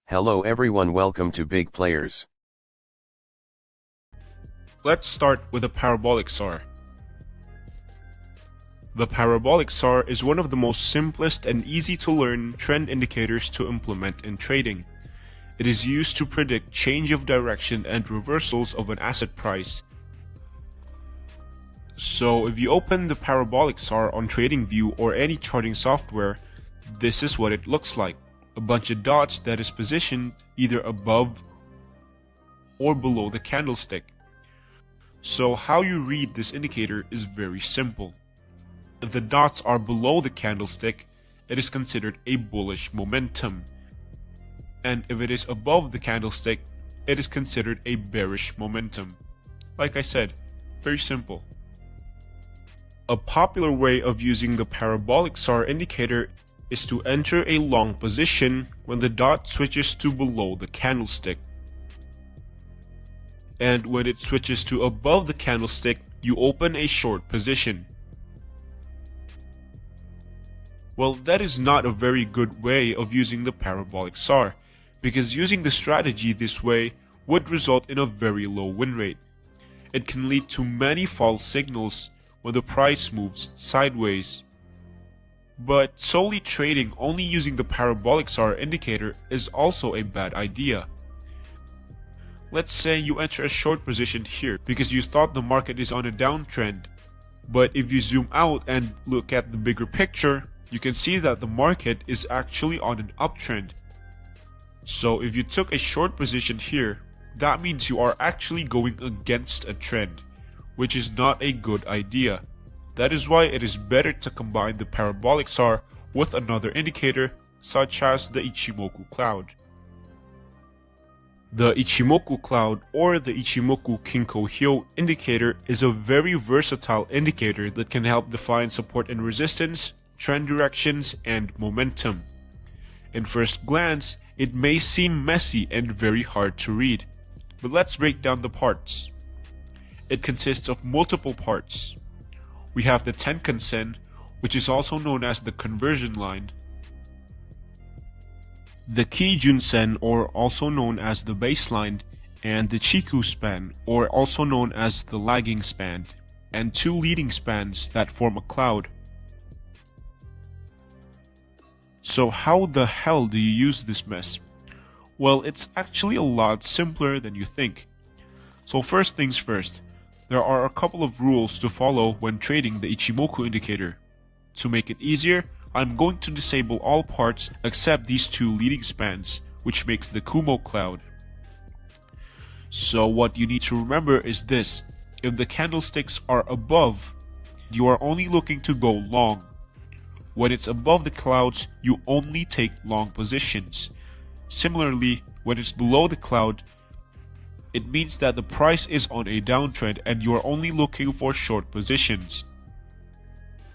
Hello everyone, welcome to Big Players. Let's start with a parabolic SAR. The parabolic SAR is one of the most simplest and easy to learn trend indicators to implement in trading. It is used to predict change of direction and reversals of an asset price. So if you open the parabolic SAR on TradingView or any charting software, this is what it looks like. A bunch of dots that is positioned either above or below the candlestick. So how you read this indicator is very simple. If the dots are below the candlestick, it is considered a bullish momentum. And if it is above the candlestick, it is considered a bearish momentum. Like I said, very simple. A popular way of using the parabolic SAR indicator is to enter a long position when the dot switches to below the candlestick. And when it switches to above the candlestick, you open a short position. Well, that is not a very good way of using the parabolic SAR, because using the strategy this way would result in a very low win rate. It can lead to many false signals when the price moves sideways. But solely trading only using the parabolic SAR indicator is also a bad idea. Let's say you enter a short position here because you thought the market is on a downtrend. But if you zoom out and look at the bigger picture, you can see that the market is actually on an uptrend. So if you took a short position here, that means you are actually going against a trend, which is not a good idea. That is why it is better to combine the parabolic SAR with another indicator, such as the Ichimoku cloud. The Ichimoku cloud or the Ichimoku Kinko indicator is a very versatile indicator that can help define support and resistance, trend directions, and momentum. In first glance, it may seem messy and very hard to read, but let's break down the parts. It consists of multiple parts. We have the Tenkan Sen, which is also known as the conversion line, the Kijun Sen, or also known as the baseline, and the Chikou Span, or also known as the lagging span, and two leading spans that form a cloud. So how the hell do you use this mess? Well, it's actually a lot simpler than you think. So first things first, there are a couple of rules to follow when trading the Ichimoku indicator. To make it easier, I'm going to disable all parts except these two leading spans, which makes the Kumo cloud. So what you need to remember is this: if the candlesticks are above, you are only looking to go long. When it's above the clouds, you only take long positions. Similarly, when it's below the cloud, it means that the price is on a downtrend and you are only looking for short positions.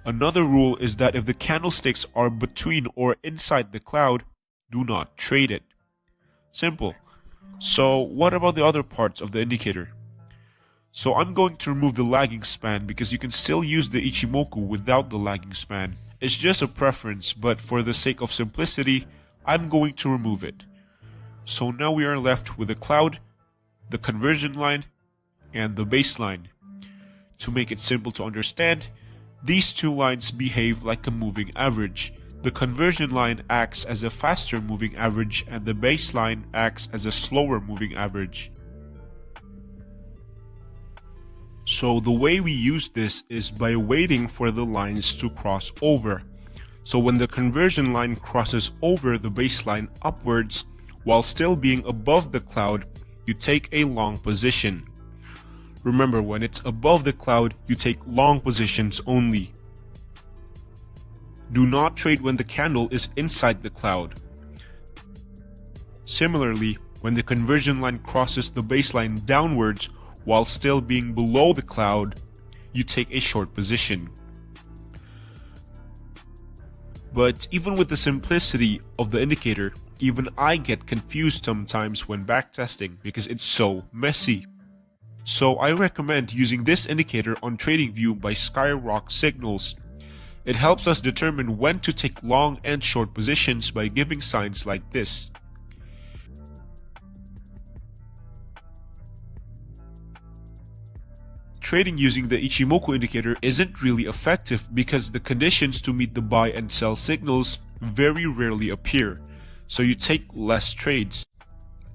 Another rule is that if the candlesticks are between or inside the cloud, do not trade it. Simple. So what about the other parts of the indicator? So I'm going to remove the lagging span because you can still use the Ichimoku without the lagging span. It's just a preference, but for the sake of simplicity, I'm going to remove it. So now we are left with the cloud, the conversion line, and the baseline. To make it simple to understand, these two lines behave like a moving average. The conversion line acts as a faster moving average and the baseline acts as a slower moving average. So the way we use this is by waiting for the lines to cross over. So when the conversion line crosses over the baseline upwards while still being above the cloud, you take a long position. Remember, when it's above the cloud, you take long positions only. Do not trade when the candle is inside the cloud. Similarly, when the conversion line crosses the baseline downwards while still being below the cloud, you take a short position. But even with the simplicity of the indicator, even I get confused sometimes when backtesting because it's so messy. So I recommend using this indicator on TradingView by Skyrock Signals. It helps us determine when to take long and short positions by giving signs like this. trading using the Ichimoku indicator isn't really effective because the conditions to meet the buy and sell signals very rarely appear, so you take less trades.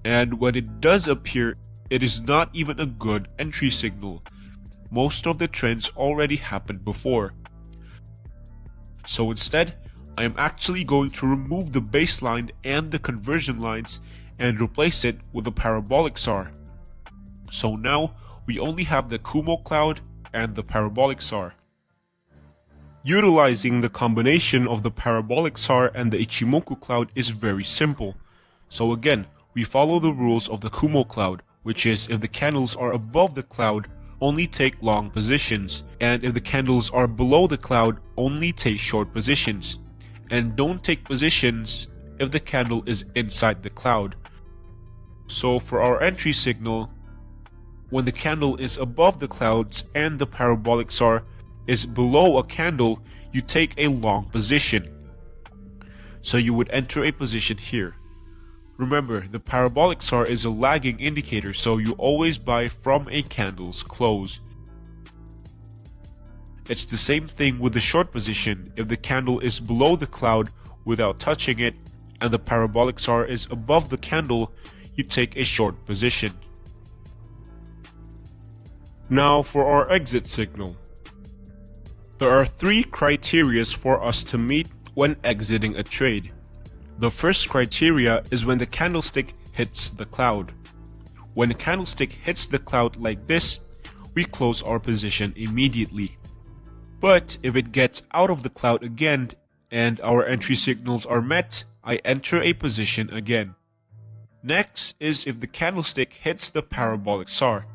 And when it does appear, it is not even a good entry signal. Most of the trends already happened before. So instead, I am actually going to remove the baseline and the conversion lines and replace it with a parabolic SAR. So now, we only have the Kumo cloud and the parabolic SAR. Utilizing the combination of the parabolic SAR and the Ichimoku cloud is very simple. So again, we follow the rules of the Kumo cloud, which is if the candles are above the cloud, only take long positions, and if the candles are below the cloud, only take short positions. And don't take positions if the candle is inside the cloud. So for our entry signal, when the candle is above the clouds and the parabolic SAR is below a candle, you take a long position. So you would enter a position here. Remember, the parabolic SAR is a lagging indicator, so you always buy from a candle's close. It's the same thing with the short position. If the candle is below the cloud without touching it, and the parabolic SAR is above the candle, you take a short position. Now for our exit signal. There are 3 criteria for us to meet when exiting a trade. The first criteria is when the candlestick hits the cloud. When the candlestick hits the cloud like this, we close our position immediately. But if it gets out of the cloud again and our entry signals are met, I enter a position again. Next is if the candlestick hits the parabolic SAR.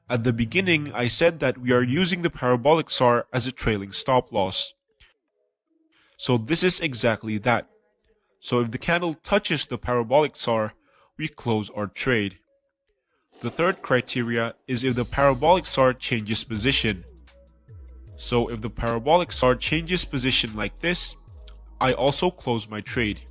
At the beginning, I said that we are using the parabolic SAR as a trailing stop loss. So this is exactly that. So if the candle touches the parabolic SAR, we close our trade. The third criteria is if the parabolic SAR changes position. So if the parabolic SAR changes position like this, I also close my trade.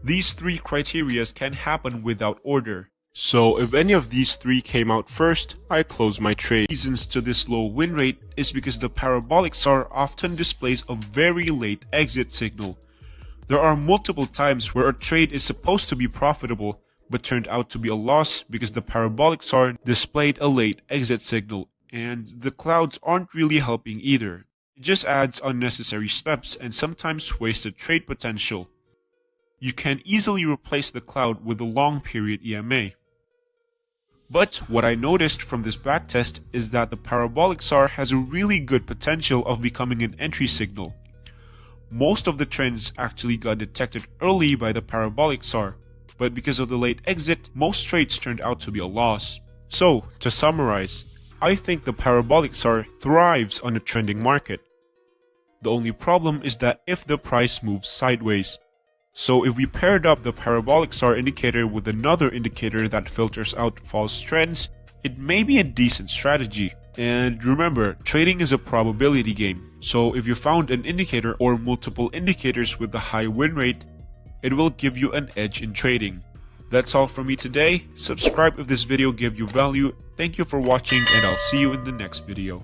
These 3 criteria can happen without order. So if any of these 3 came out first, I close my trade. Reasons to this low win rate is because the parabolic SAR often displays a very late exit signal. There are multiple times where a trade is supposed to be profitable but turned out to be a loss because the parabolic SAR displayed a late exit signal, and the clouds aren't really helping either. It just adds unnecessary steps and sometimes wasted trade potential. You can easily replace the cloud with a long period EMA. But what I noticed from this backtest is that the parabolic SAR has a really good potential of becoming an entry signal. Most of the trends actually got detected early by the parabolic SAR, but because of the late exit, most trades turned out to be a loss. So, to summarize, I think the parabolic SAR thrives on a trending market. The only problem is that if the price moves sideways. So if we paired up the parabolic SAR indicator with another indicator that filters out false trends, it may be a decent strategy. And remember, trading is a probability game. So if you found an indicator or multiple indicators with a high win rate, it will give you an edge in trading. That's all from me today. Subscribe if this video gave you value. Thank you for watching, and I'll see you in the next video.